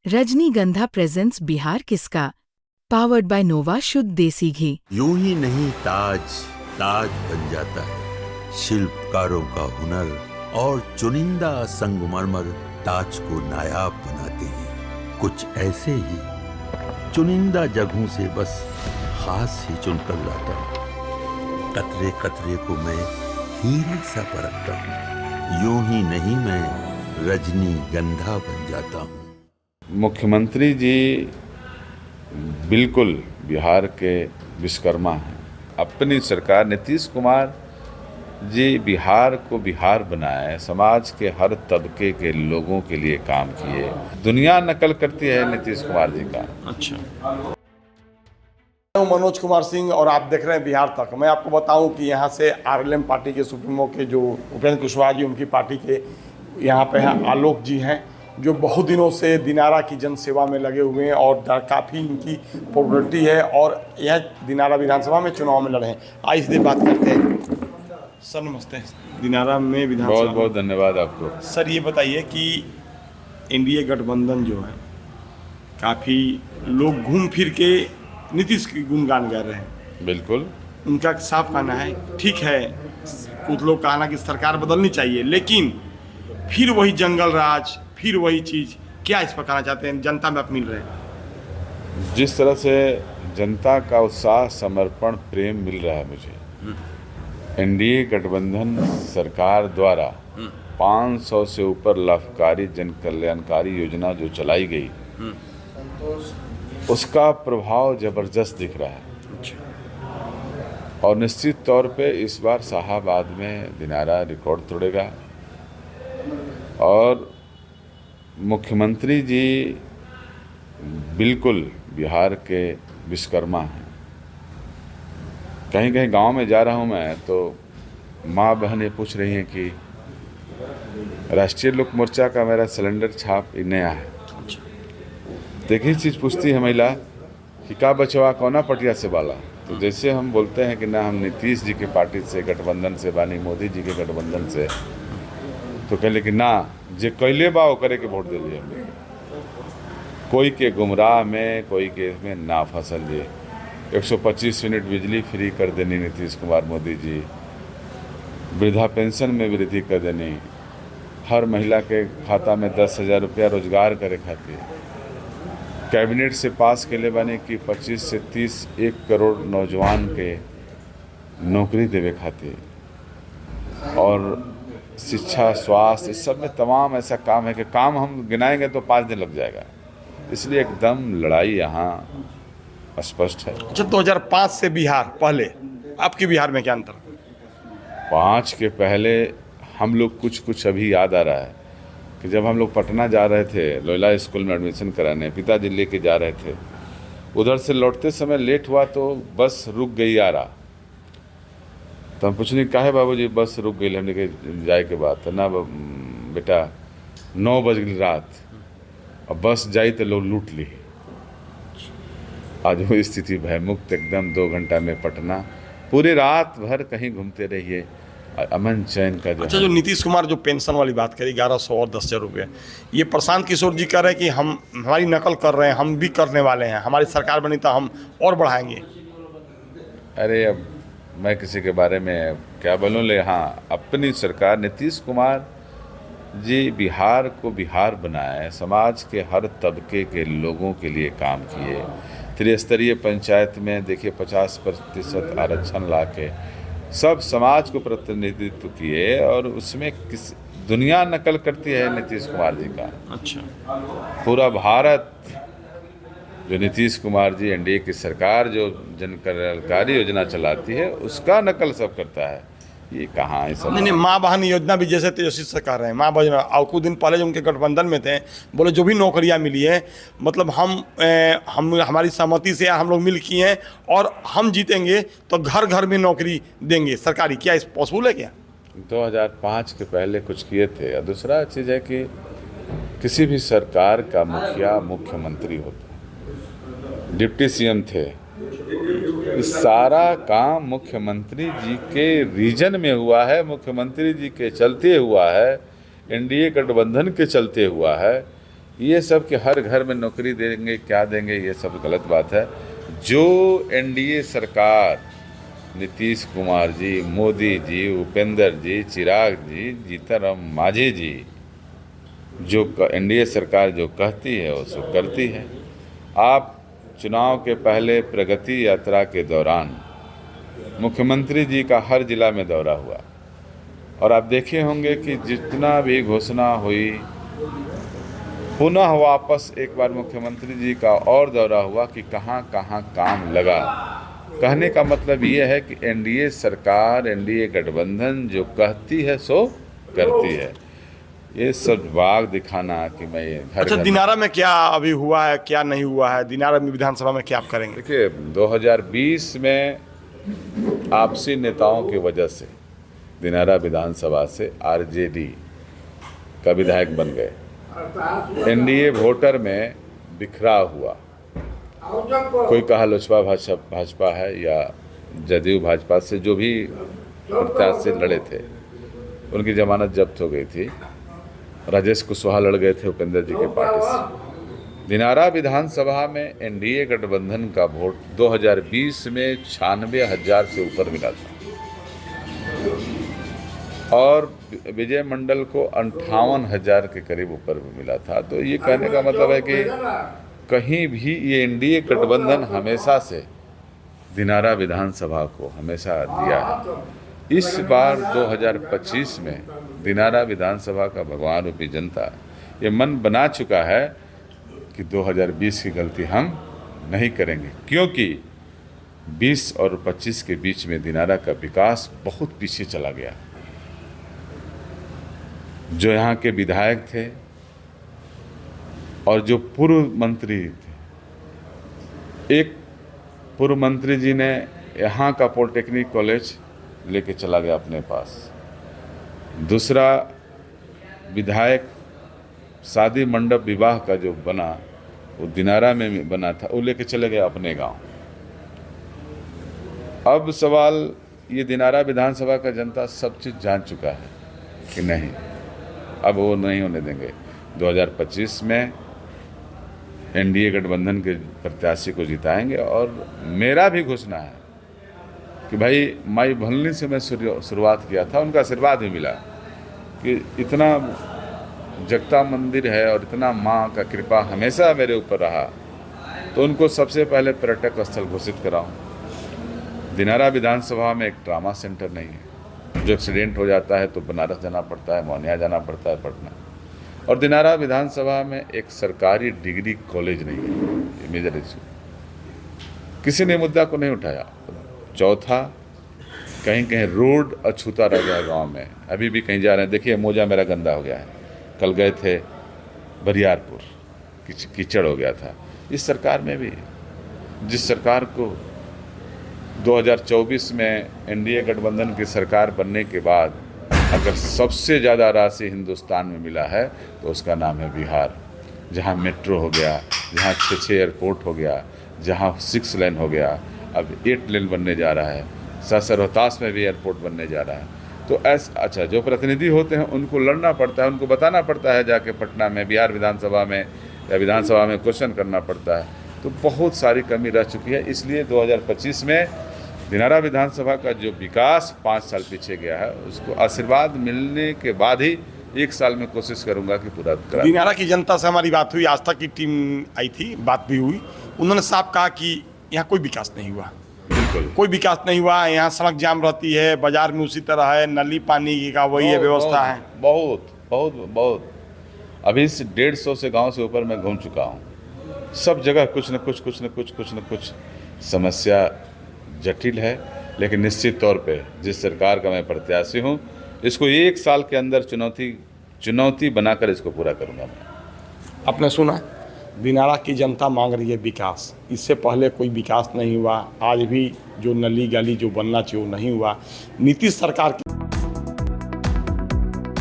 रजनीगंधा प्रेजेंट्स बिहार किसका, powered by नोवा शुद्ध देसी घी। यूं ही नहीं ताज ताज बन जाता है, शिल्पकारों का हुनर और चुनिंदा संगमरमर ताज को नायाब बनाते हैं। कुछ ऐसे ही चुनिंदा जगहों से बस खास ही चुनकर लाता हूँ। कतरे कतरे को मैं हीरे सा परखता हूँ। यूं ही नहीं मैं रजनीगंधा बन जाता हूँ। मुख्यमंत्री जी बिल्कुल बिहार के विश्वकर्मा हैं। अपनी सरकार नीतीश कुमार जी बिहार को बिहार बनाए, समाज के हर तबके के लोगों के लिए काम किए। दुनिया नकल करती है नीतीश कुमार जी का। अच्छा, मनोज कुमार सिंह और आप देख रहे हैं बिहार तक। मैं आपको बताऊं कि यहाँ से आरएलएम पार्टी के सुप्रीमो के जो उपेंद्र कुशवाहा जी, उनकी पार्टी के यहाँ पे हैं आलोक जी हैं, जो बहुत दिनों से दिनारा की जनसेवा में लगे हुए हैं और काफ़ी इनकी पॉपुलरिटी है और यह दिनारा विधानसभा में चुनाव में लड़े हैं। आइए इसलिए बात करते हैं। सर नमस्ते। दिनारा में विधानसभा, बहुत बहुत धन्यवाद आपको। सर ये बताइए कि एनडीए गठबंधन जो है, काफ़ी लोग घूम फिर के नीतीश की गुणगान गा रहे हैं। बिल्कुल, उनका साफ कहना है, ठीक है कुछ लोग कहना कि सरकार बदलनी चाहिए, लेकिन फिर वही जंगल राज, फिर वही चीज़। क्या इस पर कहना चाहते हैं, जनता में आप मिल रहे हैं? जिस तरह से जनता का उत्साह, समर्पण, प्रेम मिल रहा है मुझे, एनडीए गठबंधन सरकार द्वारा 500 से ऊपर लाभकारी जन कल्याणकारी योजना जो चलाई गई, उसका प्रभाव जबरदस्त दिख रहा है। और निश्चित तौर पे इस बार शाहाबाद में दिनारा रिकॉर्ड तोड़ेगा। और मुख्यमंत्री जी बिल्कुल बिहार के विश्वकर्मा हैं। कहीं कहीं गांव में जा रहा हूं मैं तो माँ बहनें पूछ रही हैं कि राष्ट्रीय लोक मोर्चा का मेरा सिलेंडर छाप नया है। देखिए चीज़ पूछती है महिला कि का बचवा कौना पटिया से बाला। तो जैसे हम बोलते हैं कि ना हम नीतीश जी के पार्टी से गठबंधन से बानी, मोदी जी के गठबंधन से, तो कहले कि ना जे कैले बा करे के वोट दे दिए। कोई के गुमराह में, कोई के में ना फसल जी। 125 यूनिट बिजली फ्री कर देनी नीतीश कुमार मोदी जी, वृद्धा पेंशन में वृद्धि कर देनी, हर महिला के खाता में 10,000 रुपया रोजगार करे खातिर, कैबिनेट से पास के लिए बने कि 25 से 30 1 करोड़ नौजवान के नौकरी देवे खातिर, और शिक्षा, स्वास्थ्य, इस सब में तमाम ऐसा काम है कि काम हम गिनाएंगे तो 5 दिन लग जाएगा। इसलिए एकदम लड़ाई यहाँ स्पष्ट है। अच्छा, 2005 से बिहार पहले, आपके बिहार में क्या अंतर? 5 के पहले हम लोग कुछ अभी याद आ रहा है कि जब हम लोग पटना जा रहे थे लोयला स्कूल में एडमिशन कराने, पिताजी लेके जा रहे थे, उधर से लौटते समय लेट हुआ तो बस रुक गई आ रहा। तो हम पूछने काहे बाबूजी बस रुक गई, हमने कहा जाए के बाद तो ना बेटा 9 बज गई रात और बस जाई तो लोग लूट ली। आज वो स्थिति भयमुक्त एकदम 2 घंटा में पटना, पूरी रात भर कहीं घूमते रहिए, अमन चैन का जो। अच्छा, जो नीतीश कुमार जो पेंशन वाली बात करी 1100 और 10,000 रुपये, ये प्रशांत किशोर जी कह रहे हैं कि हम हमारी नकल कर रहे हैं, हम भी करने वाले हैं, हमारी सरकार बनी तो हम और बढ़ाएंगे। अरे अब मैं किसी के बारे में क्या बोलूँ, ले हाँ अपनी सरकार नीतीश कुमार जी बिहार को बिहार बनाए, समाज के हर तबके के लोगों के लिए काम किए। त्रिस्तरीय पंचायत में देखिए 50% आरक्षण ला के सब समाज को प्रतिनिधित्व किए, और उसमें किस दुनिया नकल करती है नीतीश कुमार जी का। अच्छा, पूरा भारत जो नीतीश कुमार जी एनडीए की सरकार जो जन कल्याणकारी योजना चलाती है उसका नकल सब करता है। ये कहाँ है सब? नहीं, माँ बहन योजना भी जैसे तेजस्वी से कर रहे हैं। माँ बहन और कुछ दिन पहले जो उनके गठबंधन में थे, बोले जो भी नौकरियाँ मिली है, मतलब हम हमारी सहमति से हम लोग मिल किए हैं और हम जीतेंगे तो घर घर में नौकरी देंगे सरकारी। क्या इस पॉसिबल है क्या? 2005 के पहले कुछ किए थे। और दूसरा चीज़ है कि किसी भी सरकार का मुखिया मुख्यमंत्री होता, डिप्टी सीएम थे, इस सारा काम मुख्यमंत्री जी के रीजन में हुआ है, मुख्यमंत्री जी के चलते हुआ है, एनडीए गठबंधन के चलते हुआ है। ये सब कि हर घर में नौकरी देंगे, क्या देंगे, ये सब गलत बात है। जो एनडीए सरकार, नीतीश कुमार जी, मोदी जी, उपेंद्र जी, चिराग जी, जीतनराम मांझी जी, जो एनडीए सरकार जो कहती है उसको करती है। आप चुनाव के पहले प्रगति यात्रा के दौरान मुख्यमंत्री जी का हर जिला में दौरा हुआ और आप देखे होंगे कि जितना भी घोषणा हुई, पुनः वापस एक बार मुख्यमंत्री जी का और दौरा हुआ कि कहाँ कहाँ काम लगा। कहने का मतलब ये है कि एनडीए सरकार, एनडीए गठबंधन जो कहती है सो करती है। ये सब बाग दिखाना कि मैं ये अच्छा, दिनारा में क्या अभी हुआ है, क्या नहीं हुआ है? दिनारा में विधानसभा में क्या आप करेंगे? देखिए, 2020 में आपसी नेताओं की वजह से दिनारा विधानसभा से आरजेडी का विधायक बन गए। एनडीए वोटर में बिखरा हुआ, कोई कहा लोजपा भाजपा है या जदयू भाजपा से जो भी प्रत्याशी लड़े थे उनकी जमानत जब्त हो गई थी। राजेश कुशवाहा लड़ गए थे उपेंद्र जी के पार्टी से। दिनारा विधानसभा में एनडीए गठबंधन का वोट 2020 में 96,000 से ऊपर मिला था और विजय मंडल को 58,000 के करीब ऊपर मिला था। तो ये कहने का मतलब है कि कहीं भी ये एनडीए गठबंधन हमेशा से दिनारा विधानसभा को हमेशा दिया है। इस बार 2025 में दिनारा विधानसभा का भगवान रूपी जनता ये मन बना चुका है कि 2020 की गलती हम नहीं करेंगे, क्योंकि 20 और 25 के बीच में दिनारा का विकास बहुत पीछे चला गया। जो यहाँ के विधायक थे और जो पूर्व मंत्री थे, एक पूर्व मंत्री जी ने यहाँ का पॉलिटेक्निक कॉलेज लेके चला गया अपने पास, दूसरा विधायक शादी मंडप विवाह का जो बना वो दिनारा में बना था, वो लेके चले गए अपने गांव। अब सवाल ये दिनारा विधानसभा का जनता सब चीज़ जान चुका है कि नहीं, अब वो नहीं होने देंगे। 2025 में एनडीए गठबंधन के प्रत्याशी को जिताएंगे और मेरा भी घोषणा है कि भाई माई भलनी से मैं शुरुआत किया था, उनका आशीर्वाद भी मिला कि इतना जगता मंदिर है और इतना माँ का कृपा हमेशा मेरे ऊपर रहा, तो उनको सबसे पहले पर्यटक स्थल घोषित कराऊं। दिनारा विधानसभा में एक ट्रामा सेंटर नहीं है, जो एक्सीडेंट हो जाता है तो बनारस जाना पड़ता है, मोहनिया जाना पड़ता है, पटना। और दिनारा विधानसभा में एक सरकारी डिग्री कॉलेज नहीं है, ये मेजर इशू। किसी ने मुद्दा को नहीं उठाया। चौथा, कहीं कहीं रोड अछूता रह गया गांव में, अभी भी कहीं जा रहे हैं, देखिए मोजा मेरा गंदा हो गया है। कल गए थे बरियारपुर, कीचड़ हो गया था। इस सरकार में भी, जिस सरकार को 2024 में एनडीए गठबंधन की सरकार बनने के बाद अगर सबसे ज़्यादा राशि हिंदुस्तान में मिला है तो उसका नाम है बिहार, जहां मेट्रो हो गया, जहां 6 एयरपोर्ट हो गया, जहां 6 लेन हो गया, अब 8 लेन बनने जा रहा है, रोहतास में भी एयरपोर्ट बनने जा रहा है। तो अच्छा, जो प्रतिनिधि होते हैं उनको लड़ना पड़ता है, उनको बताना पड़ता है जाके पटना में, बिहार विधानसभा में या विधानसभा में क्वेश्चन करना पड़ता है। तो बहुत सारी कमी रह चुकी है। इसलिए 2025 में दिनारा विधानसभा का जो विकास 5 साल पीछे गया है, उसको आशीर्वाद मिलने के बाद ही 1 साल में कोशिश करूंगा कि पूरा करा। दिनारा की जनता से हमारी बात हुई, आस्था की टीम आई थी, बात भी हुई। उन्होंने साफ कहा कि यहाँ कोई विकास नहीं हुआ, बिल्कुल कोई विकास नहीं हुआ। यहाँ सड़क जाम रहती है, बाजार में उसी तरह है, नली पानी का वही है व्यवस्था है। बहुत बहुत बहुत अभी 150 से गांव से ऊपर मैं घूम चुका हूँ, सब जगह कुछ न कुछ समस्या जटिल है। लेकिन निश्चित तौर पे जिस सरकार का मैं प्रत्याशी हूँ, इसको 1 साल के अंदर चुनौती बनाकर इसको पूरा करूँगा मैं। आपने सुना, दिनारा की जनता मांग रही है विकास। इससे पहले कोई विकास नहीं हुआ, आज भी जो नली गली जो बनना चाहिए वो नहीं हुआ। नीतीश सरकार